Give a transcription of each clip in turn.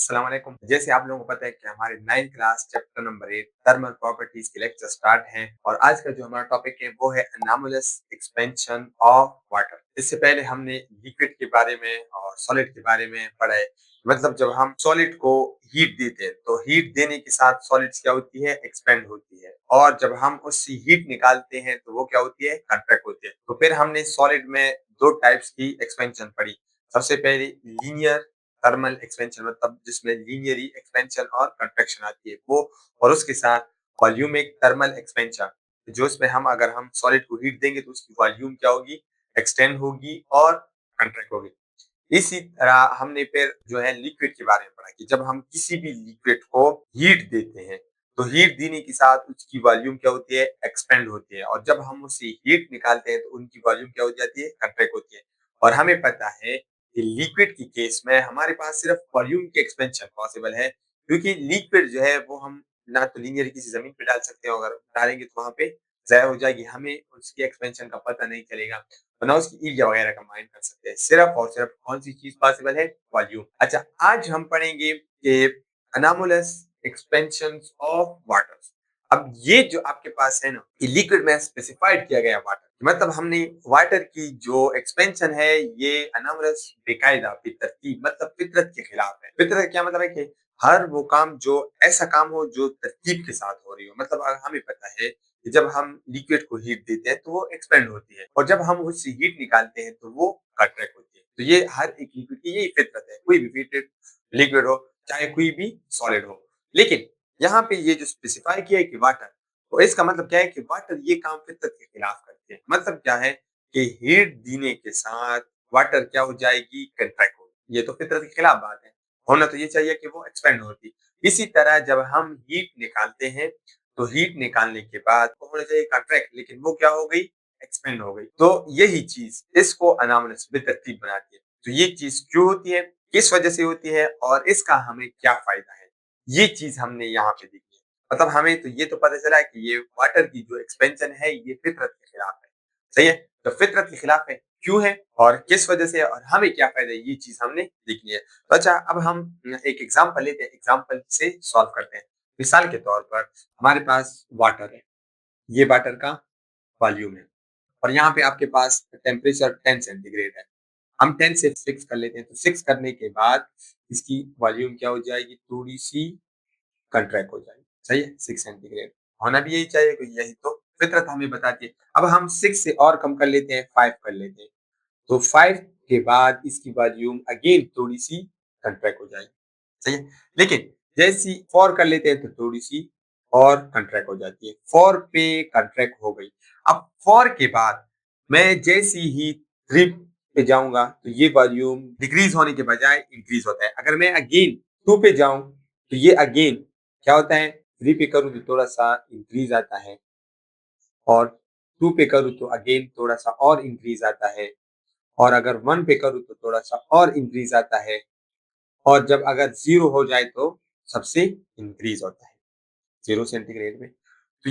अस्सलाम वालेकुम। जैसे आप लोगों को पता है कि हमारे 9th class chapter number 8 thermal properties के लेक्चर स्टार्ट हैं और आज का जो हमारा टॉपिक है वो है अनोमलस एक्सपेंशन ऑफ वाटर। इससे पहले हमने लिक्विड के बारे में और सॉलिड के बारे में पढ़ा है। मतलब जब हम सॉलिड को हीट देते हैं तो हीट देने के साथ सॉलिड्स क्या होती है, एक्सपेंड होती है, और जब हम उससे हीट निकालते हैं तो वो क्या होती है, कंट्रैक्ट होती है। तो फिर हमने सॉलिड में दो टाइप्स की एक्सपेंशन पढ़ी। सबसे पहले लीनियर थर्मल एक्सपेंशन, मतलब जिसमें लीनियरी एक्सपेंशन और कंट्रैक्शन आती है वो, और उसके साथ वॉल्यूमिक थर्मल एक्सपेंशन, जो इसमें हम अगर हम सॉलिड को हीट देंगे तो उसकी वॉल्यूम क्या होगी, एक्सटेंड होगी और कंट्रैक्ट होगी। इसी तरह हमने फिर जो है लिक्विड के बारे में पढ़ा कि जब हम किसी भी लिक्विड को हीट देते हैं तो हीट देने के साथ उसकी वॉल्यूम क्या होती है, एक्सपेंड होती है, और जब हम उससे हीट निकालते हैं तो उनकी वॉल्यूम क्या हो जाती है, कंट्रैक्ट होती है। और हमें पता है कि लिक्विड की केस में हमारे पास सिर्फ वॉल्यूम की एक्सपेंशन पॉसिबल है, क्योंकि लिक्विड जो है वो हम ना तो लीनियर किसी जमीन पे डाल सकते हैं, अगर डालेंगे तो वहां पे ज़ाया हो जाएगी, हमें उसकी एक्सपेंशन का पता नहीं चलेगा, तो ना उसकी एरिया वगैरह कंबाइन कर सकते हैं। सिर्फ और सिर्फ कौन सी चीज पॉसिबल है, वॉल्यूम। अच्छा, आज हम पढ़ेंगे कि अनोमलस एक्सपेंशन ऑफ वाटर। अब ये जो आपके पास है ना, ये लिक्विड में स्पेसिफाइड किया गया वाटर, मतलब हमने वाटर की जो एक्सपेंशन है ये अनोमलस बेकायदा बेतरतीब, मतलब फितरत के खिलाफ है। फितरत क्या मतलब है कि हर वो काम जो ऐसा काम हो जो तरतीब के साथ हो रही हो। मतलब हमें पता है कि जब हम लिक्विड को हीट देते हैं तो वो एक्सपेंड होती है, और जब हम उससे हीट निकालते हैं तो वो कंट्रैक्ट होती है। तो ये हर एक लिक्विड की यही फितरत है, कोई भी फिटेड लिक्विड हो, चाहे कोई भी सॉलिड हो। लेकिन यहाँ पे ये जो स्पेसिफाई किया है कि वाटर, तो इसका मतलब क्या है कि वाटर ये काम फितरत के खिलाफ करते हैं। मतलब क्या है कि हीट देने के साथ वाटर क्या हो जाएगी, कंट्रैक्ट होगी। ये तो फितरत के खिलाफ बात है, होना तो ये चाहिए कि वो एक्सपेंड होती। इसी तरह जब हम हीट निकालते हैं तो हीट निकालने के बाद वो होना चाहिए कंट्रैक्ट, लेकिन वो क्या हो गई, एक्सपेंड हो गई। तो यही चीज इसको अनोमलस बेतरतीब बनाती है। तो ये चीज क्यों होती है, किस वजह से होती है, और इसका हमें क्या फायदा है, ये चीज हमने यहाँ पे देखी है। मतलब हमें तो ये तो पता चला कि ये वाटर की जो एक्सपेंशन है ये फितरत के खिलाफ है। सही है, तो फितरत के खिलाफ है, क्यों है और किस वजह से है और हमें क्या फायदा है, ये चीज हमने देखनी है। तो अच्छा, अब हम एक एग्जांपल लेते हैं, एग्जांपल से सॉल्व करते हैं। मिसाल के तौर पर हमारे पास वाटर है, ये वाटर का वॉल्यूम है, और यहाँ पे आपके पास टेम्परेचर 10 सेंटीग्रेड है। हम 10 से 6 कर लेते हैं, तो 6 करने के बाद इसकी वॉल्यूम क्या हो जाएगी, थोड़ी सी कंट्रैक्ट हो जाएगी। सही है, 6 सेंटीग्रेड होना भी यही चाहिए, क्योंकि यही तो फितरत हमें बताती है। अब हम 6 से और कम कर लेते हैं, 5 कर लेते हैं, तो 5 के बाद इसकी वॉल्यूम अगेन थोड़ी सी कंट्रैक्ट हो जाएगी। सही है, लेकिन जैसी 4 कर लेते हैं तो थोड़ी सी और कंट्रैक्ट हो जाती है। 4 पे कंट्रैक्ट हो गई। अब 4 के बाद मैं जैसी ही 3 पे जाऊंगा तो ये वॉल्यूम डिक्रीज होने के बजाय इंक्रीज होता है। अगर मैं अगेन 2 पे जाऊं तो ये अगेन क्या होता है, 3 पे करूं तो थोड़ा सा इंक्रीज आता है, और 2 पे करूं तो अगेन थोड़ा सा और इंक्रीज आता है, और अगर 1 पे करूं तो थोड़ा सा और इंक्रीज आता है, और जब अगर 0 हो जाए तो सबसे इंक्रीज होता है 0 सेंटीग्रेड में। तो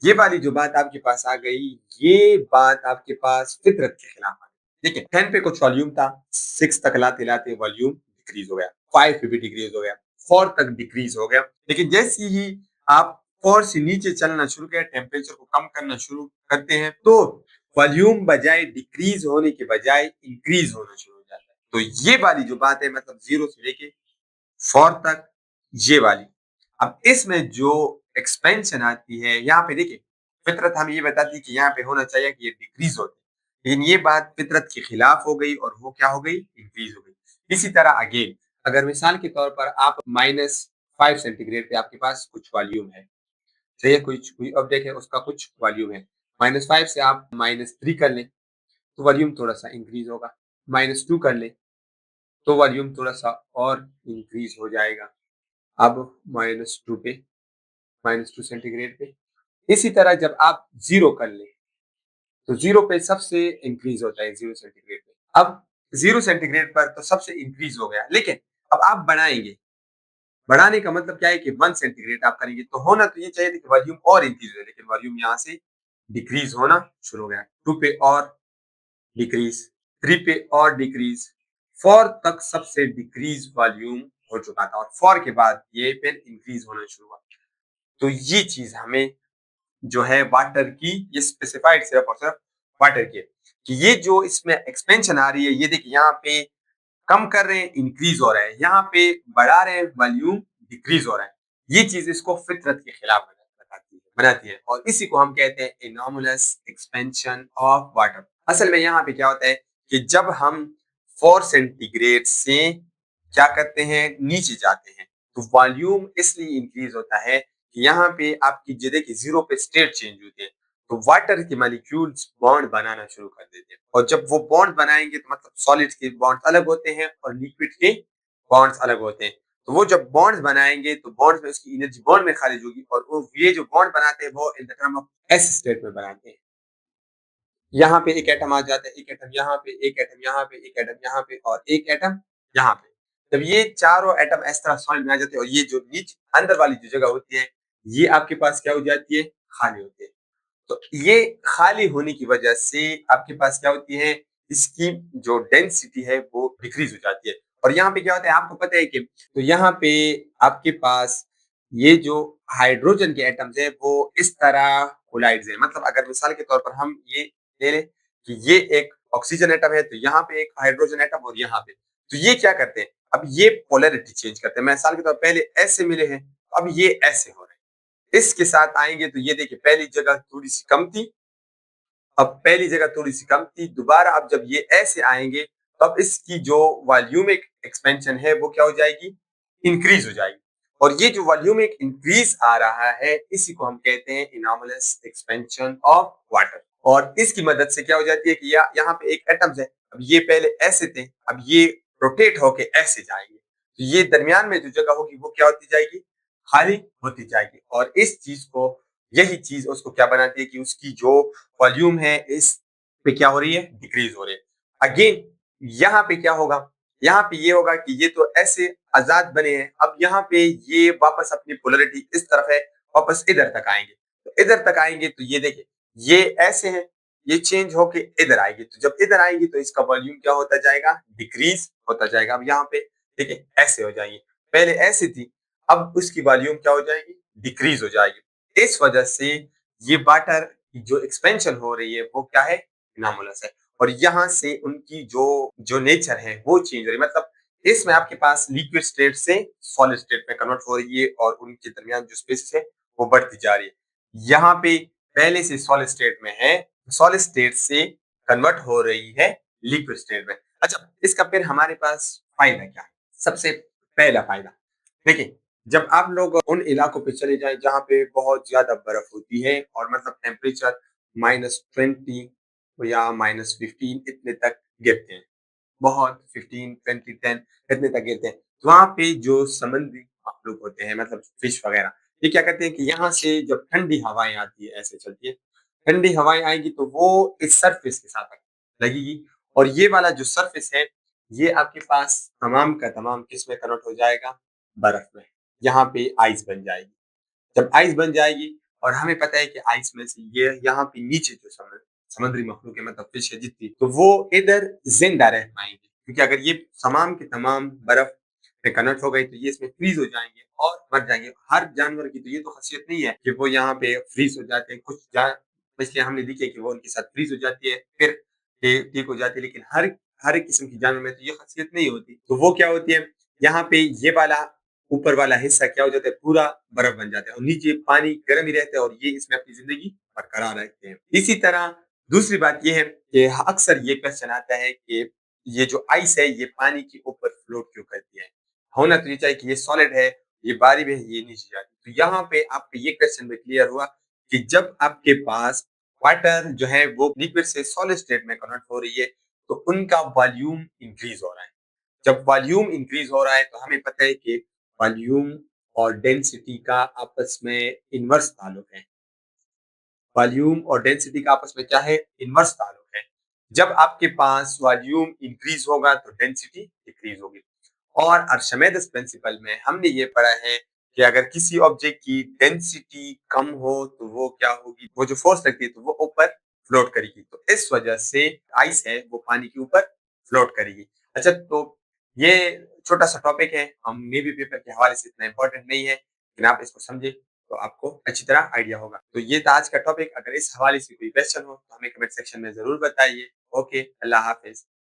ये वाली जो बात आपके पास आ गई, ये बात आपके पास फितरत के खिलाफ आ गई। देखिए, 10 पे कुछ वॉल्यूम था, 6 तक लाते लाते वॉल्यूम डिक्रीज हो गया, 5 पे भी डिक्रीज हो गया, 4 तक डिक्रीज हो गया। लेकिन जैसे ही आप 4 से नीचे चलना शुरू किया, टेम्परेचर को कम करना शुरू करते हैं, तो वॉल्यूम बजाय डिक्रीज होने के बजाय इंक्रीज होना शुरू हो जाता है। तो ये वाली जो बात है, मतलब 0 से लेके 4 तक, ये वाली। अब इसमें जो एक्सपेंशन आती है, यहाँ पे देखिए, फितरत हमें ये बताती है कि यहाँ पे होना चाहिए कि ये डिक्रीज होती है, लेकिन ये बात फितरत के खिलाफ हो गई और वो क्या हो गई, इंक्रीज हो गई। इसी तरह अगेन, अगर मिसाल के तौर पर आप -5 सेंटीग्रेड पे आपके पास कुछ वॉल्यूम है, सही है, कुछ कोई ऑब्जेक्ट है उसका कुछ वॉल्यूम है, -5 से आप -3 कर लें तो वॉल्यूम थोड़ा सा इंक्रीज होगा, -2 कर लें तो वॉल्यूम थोड़ा सा और इंक्रीज हो जाएगा। अब -2 पे, -2 सेंटीग्रेड पे। इसी तरह जब आप 0 कर लें तो 0 पे सबसे इंक्रीज होता है, 0 सेंटीग्रेड पे। अब 0 सेंटीग्रेड पर तो सबसे इंक्रीज हो गया, लेकिन अब आप बढ़ाएंगे, बढ़ाने का मतलब क्या है कि 1 सेंटीग्रेड आप करेंगे, तो होना तो ये चाहिए था कि वॉल्यूम और इंक्रीज हो, लेकिन वॉल्यूम यहाँ से डिक्रीज होना शुरू हो गया। 2 पे और डिक्रीज, 3 पे और डिक्रीज, 4 तक सबसे डिक्रीज वॉल्यूम हो चुका था और फॉर के बाद ये फिर इंक्रीज होना शुरू हुआ। तो ये चीज हमें जो है वाटर की, ये स्पेसिफाइड सिर्फ और सिर्फ वाटर की है कि ये जो इसमें एक्सपेंशन आ रही है, ये देखिए यहाँ पे कम कर रहे हैं, इंक्रीज हो रहा है, यहाँ पे बढ़ा रहे हैं, वॉल्यूम डिक्रीज हो रहा है। ये चीज इसको फितरत के खिलाफ बनाती है और इसी को हम कहते हैं एनॉमलस एक्सपेंशन ऑफ वाटर। असल में यहाँ पे क्या होता है कि जब हम 4 सेंटीग्रेड से क्या करते हैं, नीचे जाते हैं, तो वॉल्यूम इसलिए इंक्रीज होता है कि यहाँ पे आपकी जो देखिए जीरो पे स्टेट चेंज होती है, तो वाटर के मॉलिक्यूल्स बॉन्ड बनाना शुरू कर देते हैं और जब वो बॉन्ड बनाएंगे तो मतलब सॉलिड्स के बॉन्ड अलग होते हैं और लिक्विड के बॉन्ड्स अलग होते हैं। तो वो जब बॉन्ड्स बनाएंगे तो बॉन्ड्स में उसकी एनर्जी बॉन्ड में खारिज होगी और वो ये जो बॉन्ड बनाते हैं वो in the term of S state में बनाते हैं। यहाँ पे एक एटम आ जाता है, एक एटम यहाँ पे, एक एटम यहाँ पे, एक एटम यहाँ पे और एक एटम यहाँ पे। जब ये चारों एटम इस तरह सॉलिड में आ जाते हैं और ये जो नीचे अंदर वाली जो जगह होती है, ये आपके पास क्या हो जाती है, खाली होती है। तो ये खाली होने की वजह से आपके पास क्या होती है, इसकी जो डेंसिटी है वो डिक्रीज हो जाती है। और यहाँ पे क्या होता है आपको पता है कि तो यहाँ पे आपके पास ये जो हाइड्रोजन के एटम्स है वो इस तरह कोलाइड्स है। मतलब अगर मिसाल के तौर पर हम ये ले लें कि ये एक ऑक्सीजन एटम है, तो यहाँ पे एक हाइड्रोजन एटम और यहाँ पे, तो ये क्या करते हैं, अब ये पोलैरिटी चेंज करते हैं। मिसाल के तौर पर पहले ऐसे मिले हैं, अब ये ऐसे हो रहे हैं। इसके साथ आएंगे तो ये देखिए पहली जगह थोड़ी सी कम थी, अब पहली जगह थोड़ी सी कम थी, दोबारा अब जब ये ऐसे आएंगे तो अब इसकी जो वॉल्यूमिक एक्सपेंशन है वो क्या हो जाएगी, इंक्रीज हो जाएगी। और ये जो वॉल्यूमिक इंक्रीज आ रहा है इसी को हम कहते हैं इनॉमलस एक्सपेंशन ऑफ वाटर। और इसकी मदद से क्या हो जाती है कि यहाँ पे एक एटम्स है, अब ये पहले ऐसे थे, अब ये रोटेट होके ऐसे जाएंगे, तो ये दरमियान में जो जगह होगी वो क्या होती जाएगी, खाली होती जाएगी। और इस चीज को, यही चीज उसको क्या बनाती है कि उसकी जो वॉल्यूम है इस पे क्या हो रही है, डिक्रीज हो रही है। अगेन यहाँ पे क्या होगा, यहाँ पे ये होगा कि ये तो ऐसे आजाद बने हैं, अब यहाँ पे ये वापस अपनी पोलरिटी इस तरफ है, वापस इधर तक आएंगे। तो इधर तक आएंगे तो ये देखिए ये ऐसे है, ये चेंज होके इधर आएगी, तो जब इधर आएंगी तो इसका वॉल्यूम क्या होता जाएगा, डिक्रीज होता जाएगा। अब यहाँ पे देखिए ऐसे हो जाएंगे, पहले ऐसी थी, अब उसकी वॉल्यूम क्या हो जाएगी, डिक्रीज हो जाएगी। इस वजह से ये वाटर की जो एक्सपेंशन हो रही है वो क्या है, इनामुलस है। और यहाँ से उनकी जो जो नेचर है वो चेंज हो रही है। मतलब इसमें आपके पास लिक्विड स्टेट से सॉलिड स्टेट में कन्वर्ट हो रही है और उनके दरमियान जो स्पेस है वो बढ़ती जा रही है। यहाँ पे पहले से सॉलिड स्टेट में है, सॉलिड स्टेट से कन्वर्ट हो रही है लिक्विड स्टेट में। अच्छा, इसका फिर हमारे पास फायदा क्या है? सबसे पहला फायदा देखिए, जब आप लोग उन इलाकों पे चले जाएं जहाँ पे बहुत ज्यादा बर्फ होती है और मतलब टेम्परेचर -20 या -15 इतने तक गिरते हैं, बहुत 15, 20, 10 इतने तक गिरते हैं, तो वहाँ पे जो समुद्री मखलूक होते हैं मतलब फिश वगैरह, ये क्या करते हैं कि यहाँ से जब ठंडी हवाएं आती है, ऐसे चलती है, ठंडी हवाएं आएगी तो वो इस सरफेस के साथ लगेगी और ये वाला जो सरफेस है ये आपके पास तमाम का तमाम किस में कन्वर्ट हो जाएगा, बर्फ में। यहाँ पे आइस बन जाएगी। जब आइस बन जाएगी और हमें पता है कि आइस में से ये यहाँ पे नीचे जो समुद्री मखलूक है मतलब फिश है जितनी, तो वो इधर जिंदा रह पाएंगे, क्योंकि अगर ये तमाम के तमाम बर्फ में कन्वर्ट हो गई तो ये इसमें फ्रीज हो जाएंगे और मर जाएंगे। हर जानवर की तो ये तो खासियत नहीं है कि वो यहाँ पे फ्रीज हो जाते हैं, कुछ इसलिए हमने देखी है कि वो उनके साथ फ्रीज हो जाती है फिर ठीक हो जाती है, लेकिन हर हर किस्म की जानवर में तो ये खासियत नहीं होती। तो वो क्या होती है, यहाँ पे ये वाला ऊपर वाला हिस्सा क्या हो जाता है, पूरा बर्फ बन जाता है और नीचे पानी गर्म ही रहता है और ये इसमें अपनी जिंदगी बरकरार रखते हैं। इसी तरह दूसरी बात ये है कि अक्सर ये क्वेश्चन आता है कि ये जो आइस है ये पानी के ऊपर फ्लोट क्यों करती है, होना तो ये चाहिए कि ये सॉलिड है, ये बारी में ये नीचे जाती है। तो यहाँ पे आपको ये क्वेश्चन में क्लियर हुआ कि जब आपके पास वाटर जो है वो लिक्विड से सॉलिड स्टेट में कन्वर्ट हो रही है तो उनका वॉल्यूम इंक्रीज हो रहा है। जब वॉल्यूम इंक्रीज हो रहा है तो हमें पता है कि वॉल्यूम और डेंसिटी का आपस में इनवर्स ताल्लुक है। वॉल्यूम और डेंसिटी का आपस में क्या है, इनवर्स ताल्लुक है। जब आपके पास वॉल्यूम इंक्रीज होगा तो डेंसिटी डिक्रीज होगी। और अर्शमेदिस प्रिंसिपल में हमने ये पढ़ा है कि अगर किसी ऑब्जेक्ट की डेंसिटी कम हो तो वो क्या होगी, वो जो फोर्स लगती है तो वो ऊपर फ्लोट करेगी। तो इस वजह से आइस है वो पानी के ऊपर फ्लोट करेगी। अच्छा, तो ये छोटा-सा टॉपिक है, नेवी पेपर के हवाले से इतना इम्पोर्टेंट नहीं है, लेकिन आप इसको समझे तो आपको अच्छी तरह आइडिया होगा। तो ये था आज का टॉपिक। अगर इस हवाले से कोई क्वेश्चन हो तो हमें कमेंट सेक्शन में ज़रूर बताइए। ओके, अल्लाह हाफ़िज़।